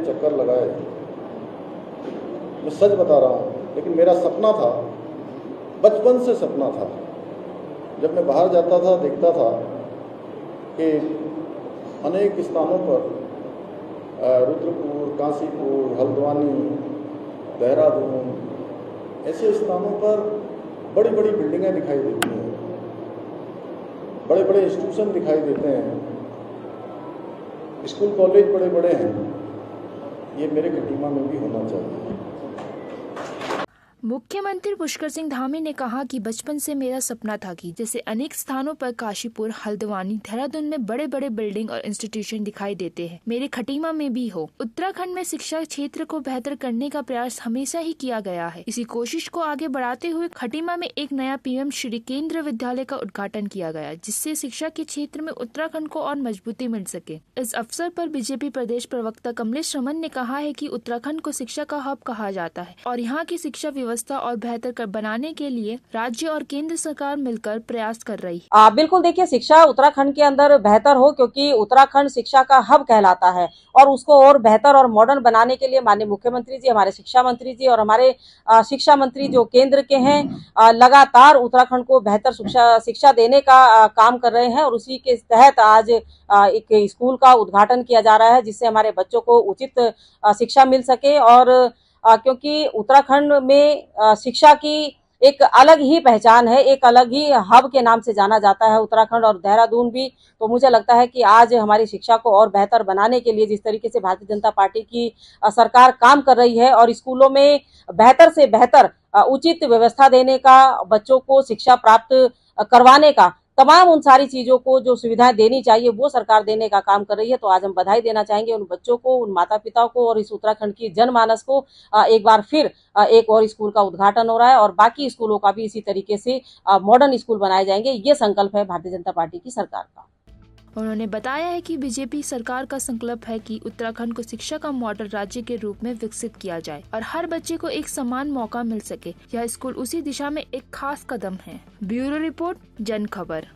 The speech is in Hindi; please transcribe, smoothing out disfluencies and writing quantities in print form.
चक्कर लगाए। मैं सच बता रहा हूँ, लेकिन मेरा सपना था, बचपन से सपना था। जब मैं बाहर जाता था देखता था कि अनेक स्थानों पर रुद्रपुर, काशीपुर, हल्द्वानी, देहरादून ऐसे स्थानों पर बड़ी बड़ी बिल्डिंगें दिखाई देती हैं, बड़े बड़े इंस्टीट्यूशन दिखाई देते हैं, स्कूल कॉलेज बड़े बड़े हैं। ये मेरे खटीमा में भी होना चाहिए। मुख्यमंत्री पुष्कर सिंह धामी ने कहा कि बचपन से मेरा सपना था कि जैसे अनेक स्थानों पर काशीपुर, हल्द्वानी, देहरादून में बड़े बड़े बिल्डिंग और इंस्टीट्यूशन दिखाई देते हैं, मेरे खटीमा में भी हो। उत्तराखंड में शिक्षा क्षेत्र को बेहतर करने का प्रयास हमेशा ही किया गया है। इसी कोशिश को आगे बढ़ाते हुए खटीमा में एक नया पीएम श्री केंद्र विद्यालय का उद्घाटन किया गया, जिससे शिक्षा के क्षेत्र में उत्तराखंड को और मजबूती मिल सके। इस अवसर पर बीजेपी प्रदेश प्रवक्ता कमलेश रमन ने कहा है कि उत्तराखंड को शिक्षा का हब कहा जाता है और यहाँ की शिक्षा व्यवस्था और बेहतर बनाने के लिए राज्य और केंद्र सरकार मिलकर प्रयास कर रही है। बिल्कुल, देखिए, शिक्षा उत्तराखंड के अंदर बेहतर हो, क्योंकि उत्तराखंड शिक्षा का हब कहलाता है और उसको और बेहतर और मॉडर्न बनाने के लिए माननीय मुख्यमंत्री जी, हमारे शिक्षा मंत्री जी और हमारे शिक्षा मंत्री जो केंद्र के हैं, लगातार उत्तराखंड को बेहतर शिक्षा देने का काम कर रहे हैं और उसी के तहत आज एक स्कूल का उद्घाटन किया जा रहा है, जिससे हमारे बच्चों को उचित शिक्षा मिल सके। और क्योंकि उत्तराखंड में शिक्षा की एक अलग ही पहचान है, एक अलग ही हब के नाम से जाना जाता है उत्तराखंड और देहरादून भी। तो मुझे लगता है कि आज हमारी शिक्षा को और बेहतर बनाने के लिए जिस तरीके से भारतीय जनता पार्टी की सरकार काम कर रही है और स्कूलों में बेहतर से बेहतर उचित व्यवस्था देने का, बच्चों को शिक्षा प्राप्त करवाने का, तमाम उन सारी चीजों को जो सुविधाएं देनी चाहिए वो सरकार देने का काम कर रही है। तो आज हम बधाई देना चाहेंगे उन बच्चों को, उन माता पिता को और इस उत्तराखंड की जनमानस को। एक बार फिर एक और स्कूल का उद्घाटन हो रहा है और बाकी स्कूलों का भी इसी तरीके से मॉडर्न स्कूल बनाए जाएंगे। ये संकल्प है भारतीय जनता पार्टी की सरकार का। उन्होंने बताया है कि बीजेपी सरकार का संकल्प है कि उत्तराखंड को शिक्षा का मॉडल राज्य के रूप में विकसित किया जाए और हर बच्चे को एक समान मौका मिल सके। यह स्कूल उसी दिशा में एक खास कदम है। ब्यूरो रिपोर्ट, जन खबर।